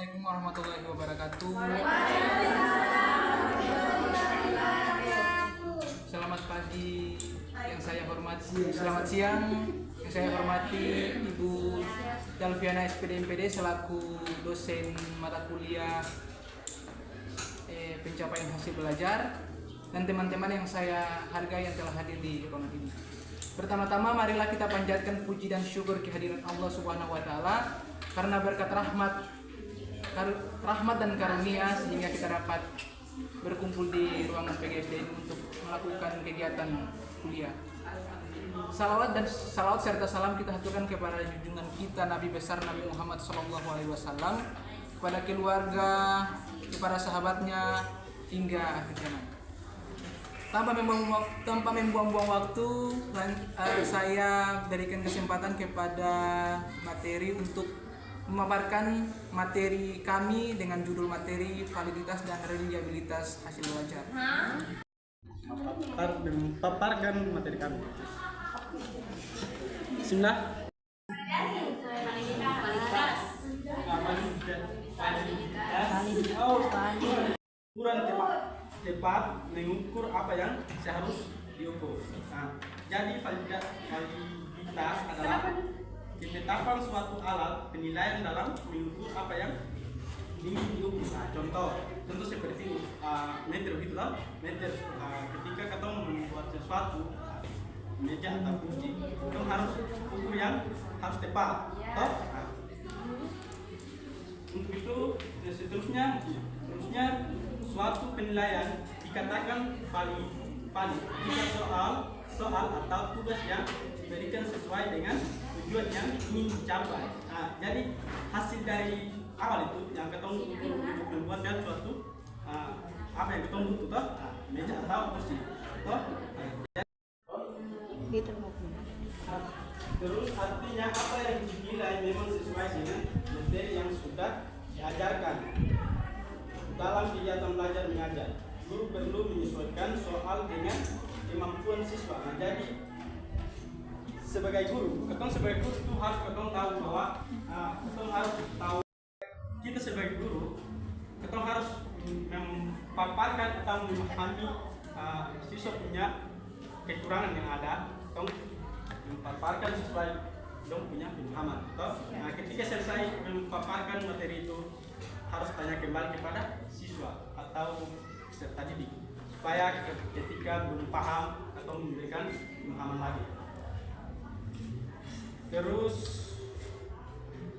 Assalamualaikum warahmatullahi wabarakatuh. Selamat pagi yang saya hormati, selamat siang yang saya hormati Ibu Dalviana SPD MPD selaku dosen mata kuliah pencapaian hasil belajar, dan teman-teman yang saya hargai yang telah hadir di ruangan ini. Pertama-tama marilah kita panjatkan puji dan syukur kehadiran Allah Subhanahu wa taala karena berkat rahmat dan karunia sehingga kita dapat berkumpul di ruangan PGFD ini untuk melakukan kegiatan kuliah. Salawat serta salam kita haturkan kepada junjungan kita Nabi besar Nabi Muhammad SAW, kepada keluarga, kepada sahabatnya hingga akhir zaman. Tanpa membuang-buang waktu, saya berikan kesempatan kepada materi untuk memaparkan materi kami dengan judul materi validitas dan reliabilitas hasil belajar. Memaparkan materi kami. Bismillah. Ukuran tepat mengukur apa yang seharus diukur. Jadi validitas adalah ketetapan suatu alat penilaian dalam mengukur apa yang ingin diukur. Contoh seperti meter itulah meter. Ketika kita membuat sesuatu meja atau kursi, kita harus ukur yang harus tepat. Untuk itu seterusnya suatu penilaian dikatakan valid jika soal atau tugas yang diberikan sesuai dengan tujuan yang ingin dicapai. Jadi hasil dari awal itu yang kita untuk membuatkan suatu apa yang kita butuh, meja atau kursi. Terus artinya apa yang dinilai memang sesuai dengan materi yang sudah diajarkan. Dalam kegiatan belajar mengajar, guru perlu menyesuaikan soal dengan kemampuan siswa. Jadi sebagai guru itu harus tahu bahwa kita sebagai guru kita harus memaparkan atau memahami siswa punya kekurangan yang ada, atau memaparkan sesuai dong punya pemahaman. Ketika selesai memaparkan materi itu harus tanya kembali kepada siswa atau peserta didik supaya ketika belum paham atau memberikan pemahaman lagi. Terus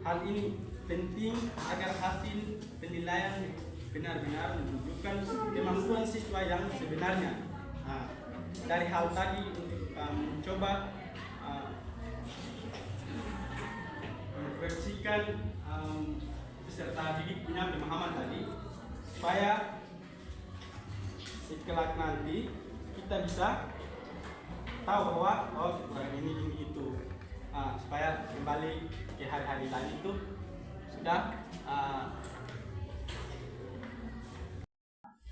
hal ini penting agar hasil penilaian benar-benar menunjukkan kemampuan siswa yang sebenarnya. Dari hal tadi untuk mencoba mempersihkan peserta didik punya pemahaman tadi, supaya sekelak nanti kita bisa tahu bahwa kekurangan ini itu, supaya kembali ke hari-hari lain itu sudah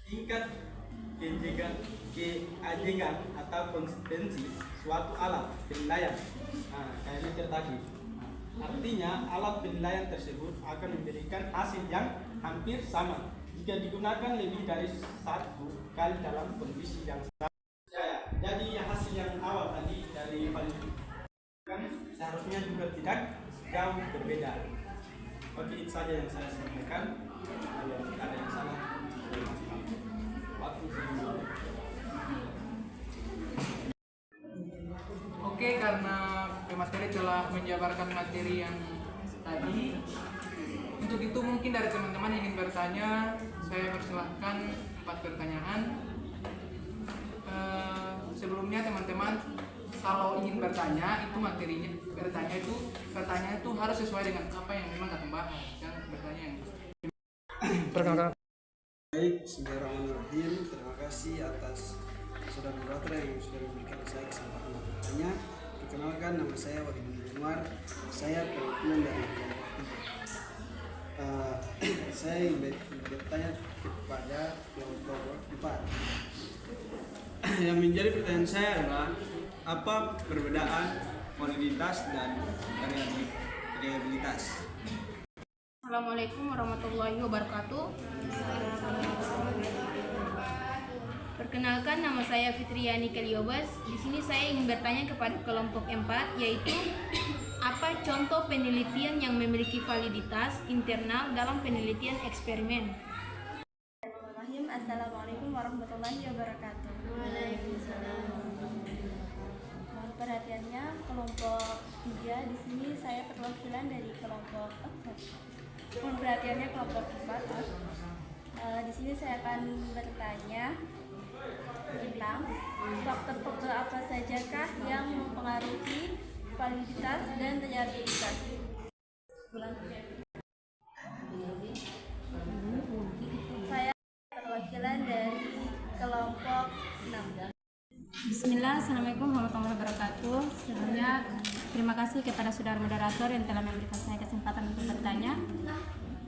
tingkat keajengan atau konsistensi suatu alat penilaian kayak meter tadi. Artinya alat penilaian tersebut akan memberikan hasil yang hampir sama jika digunakan lebih dari satu kali dalam kondisi yang sama. Jadi hasil yang awal tadi dari validasi seharusnya juga tidak jauh berbeda. Oke, itu saja yang saya sampaikan. Kalau tidak ada yang salah, Oke, karena pemateri telah menjabarkan materi yang tadi, untuk itu mungkin dari teman-teman yang ingin bertanya, saya persilahkan 4 pertanyaan. Sebelumnya teman-teman kalau ingin bertanya itu pertanyaan itu harus sesuai dengan apa yang memang akan bahas, jangan bertanya yang Baik, bismillahirrahmanirrahim. Terima kasih atas saudara moderator yang sudah memberikan saya kesempatan untuk bertanya. Perkenalkan, nama saya Wahid Umar. Saya perwakilan dari kelompok 3. Saya ingin bertanya kepada kelompok 4. Yang menjadi pertanyaan saya adalah apa perbedaan validitas dan reliabilitas? Assalamualaikum warahmatullahi wabarakatuh. Perkenalkan, nama saya Fitriani Kaliobas. Di sini saya ingin bertanya kepada kelompok 4, yaitu apa contoh penelitian yang memiliki validitas internal dalam penelitian eksperimen? Assalamualaikum warahmatullahi wabarakatuh. Waalaikumsalam. Mohon perhatiannya kelompok 3. Di sini saya perwakilan dari kelompok 4. Mohon perhatiannya kelompok 4. Di sini saya akan bertanya tentang faktor-faktor apa sajakah yang mempengaruhi validitas dan reliabilitas. Saya perwakilan dari kelompok 6. Bismillah, Assalamualaikum warahmatullahi wabarakatuh. Sebelumnya terima kasih kepada saudara moderator yang telah memberikan saya kesempatan untuk bertanya.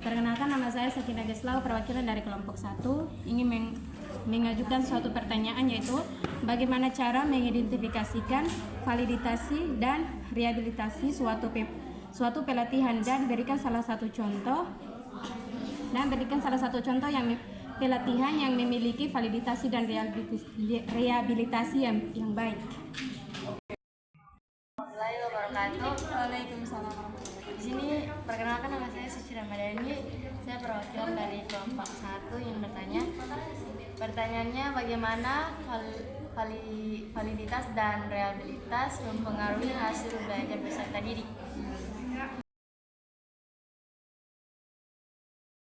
Perkenalkan, nama saya Sakina Geslau, perwakilan dari kelompok 1. Ingin mengajukan suatu pertanyaan, yaitu bagaimana cara mengidentifikasikan validitasi dan rehabilitasi suatu pelatihan, dan berikan salah satu contoh yang pelatihan yang memiliki validitasi dan rehabilitasi yang baik. Assalamualaikum warahmatullahi wabarakatuh. Waalaikumsalam warahmatullahi wabarakatuh. Di sini perkenalkan, nama saya Suci Ramadhani. Saya perwakilan dari kelompok 1 yang bertanya. Pertanyaannya, bagaimana validitas dan rehabilitas mempengaruhi hasil belajar peserta didik?